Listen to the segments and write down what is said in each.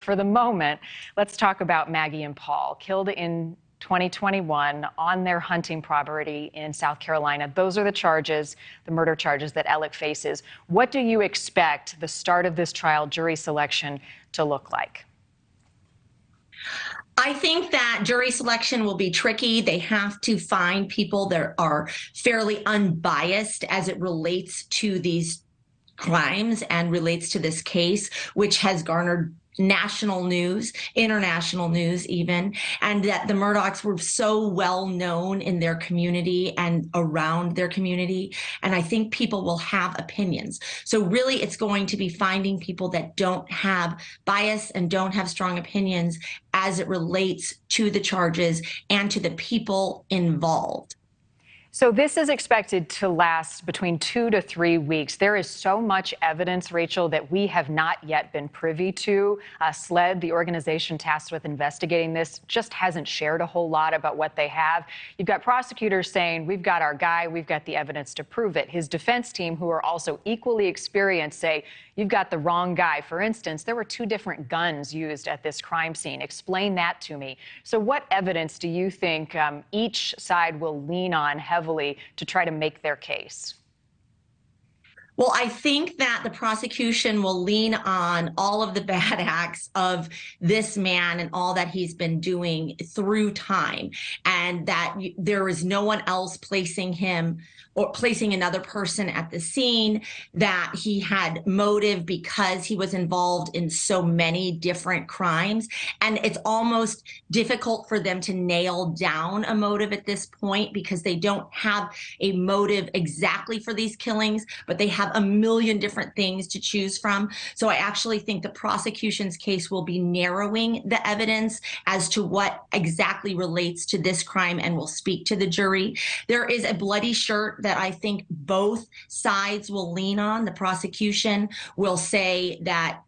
For the moment, let's talk about Maggie and Paul, killed in 2021 on their hunting property in South Carolina. Those are the charges, the murder charges that Alex faces. What do you expect the start of this trial, jury selection, to look like? I think that jury selection will be tricky. They have to find people that are fairly unbiased as it relates to these crimes and relates to this case, which has garnered national news, international news even, and that the Murdaughs were so well known in their community and around their community. And I think people will have opinions. So really it's going to be finding people that don't have bias and don't have strong opinions as it relates to the charges and to the people involved. So this is expected to last between 2 to 3 weeks. There is so much evidence, Rachel, that we have not yet been privy to. SLED, the organization tasked with investigating this, just hasn't shared a whole lot about what they have. You've got prosecutors saying, we've got our guy, we've got the evidence to prove it. His defense team, who are also equally experienced, say, you've got the wrong guy. For instance, there were 2 different guns used at this crime scene. Explain that to me. So what evidence do you think each side will lean on heavily to try to make their case? Well, I think that the prosecution will lean on all of the bad acts of this man and all that he's been doing through time, and that there is no one else placing him or placing another person at the scene, that he had motive because he was involved in so many different crimes. And it's almost difficult for them to nail down a motive at this point because they don't have a motive exactly for these killings, but they have a million different things to choose from. So I actually think the prosecution's case will be narrowing the evidence as to what exactly relates to this crime and will speak to the jury. There is a bloody shirt that I think both sides will lean on. The prosecution will say that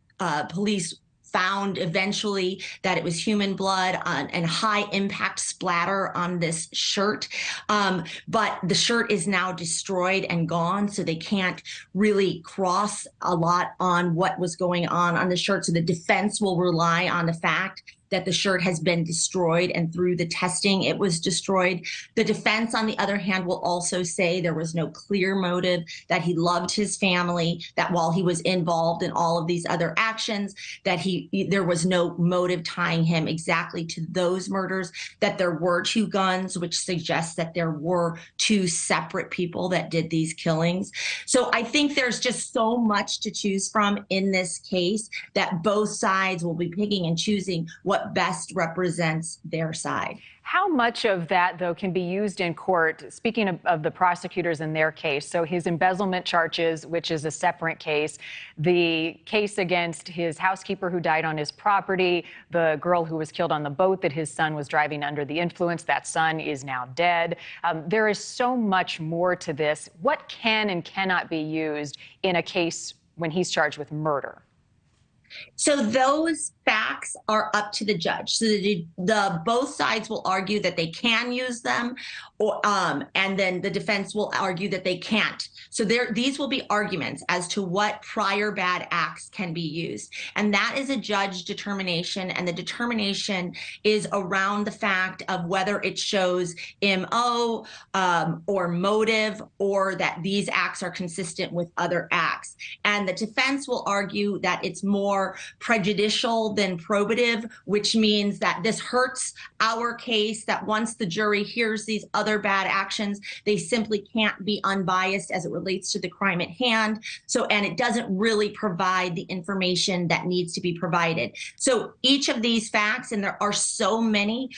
police found eventually that it was human blood and high impact splatter on this shirt. But the shirt is now destroyed and gone, so they can't really cross a lot on what was going on the shirt. So the defense will rely on the fact that the shirt has been destroyed, and through the testing, it was destroyed. The defense, on the other hand, will also say there was no clear motive, that he loved his family, that while he was involved in all of these other actions, that there was no motive tying him exactly to those murders, that there were 2 guns, which suggests that there were 2 separate people that did these killings. So I think there's just so much to choose from in this case that both sides will be picking and choosing what best represents their side. How much of that, though, can be used in court? Speaking of the prosecutors in their case, so his embezzlement charges, which is a separate case, the case against his housekeeper who died on his property, the girl who was killed on the boat that his son was driving under the influence, that son is now dead. There is so much more to this. What can and cannot be used in a case when he's charged with murder? So those facts are up to the judge. So both sides will argue that they can use them, and then the defense will argue that they can't. So these will be arguments as to what prior bad acts can be used. And that is a judge determination, and the determination is around the fact of whether it shows MO or motive, or that these acts are consistent with other acts. And the defense will argue that it's more prejudicial than probative, which means that this hurts our case, that once the jury hears these other bad actions, they simply can't be unbiased as it relates to the crime at hand. So, and it doesn't really provide the information that needs to be provided. So each of these facts, and there are so many,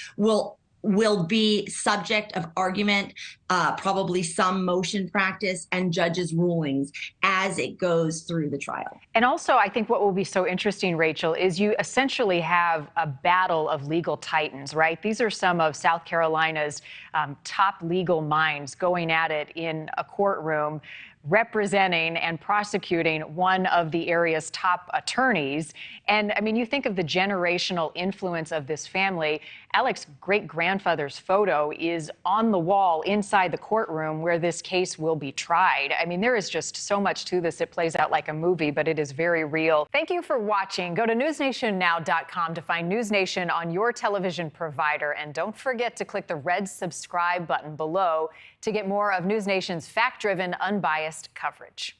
will be subject of argument, probably some motion practice and judges' rulings as it goes through the trial. And also, I think what will be so interesting, Rachel, is you essentially have a battle of legal titans, right? These are some of South Carolina's top legal minds going at it in a courtroom. representing and prosecuting one of the area's top attorneys. And I mean, you think of the generational influence of this family. Alex's great-grandfather's photo is on the wall inside the courtroom where this case will be tried. I mean, there is just so much to this. It plays out like a movie, but it is very real. Thank you for watching. Go to newsnationnow.com to find News Nation on your television provider. And don't forget to click the red subscribe button below to get more of News Nation's fact-driven, unbiased coverage.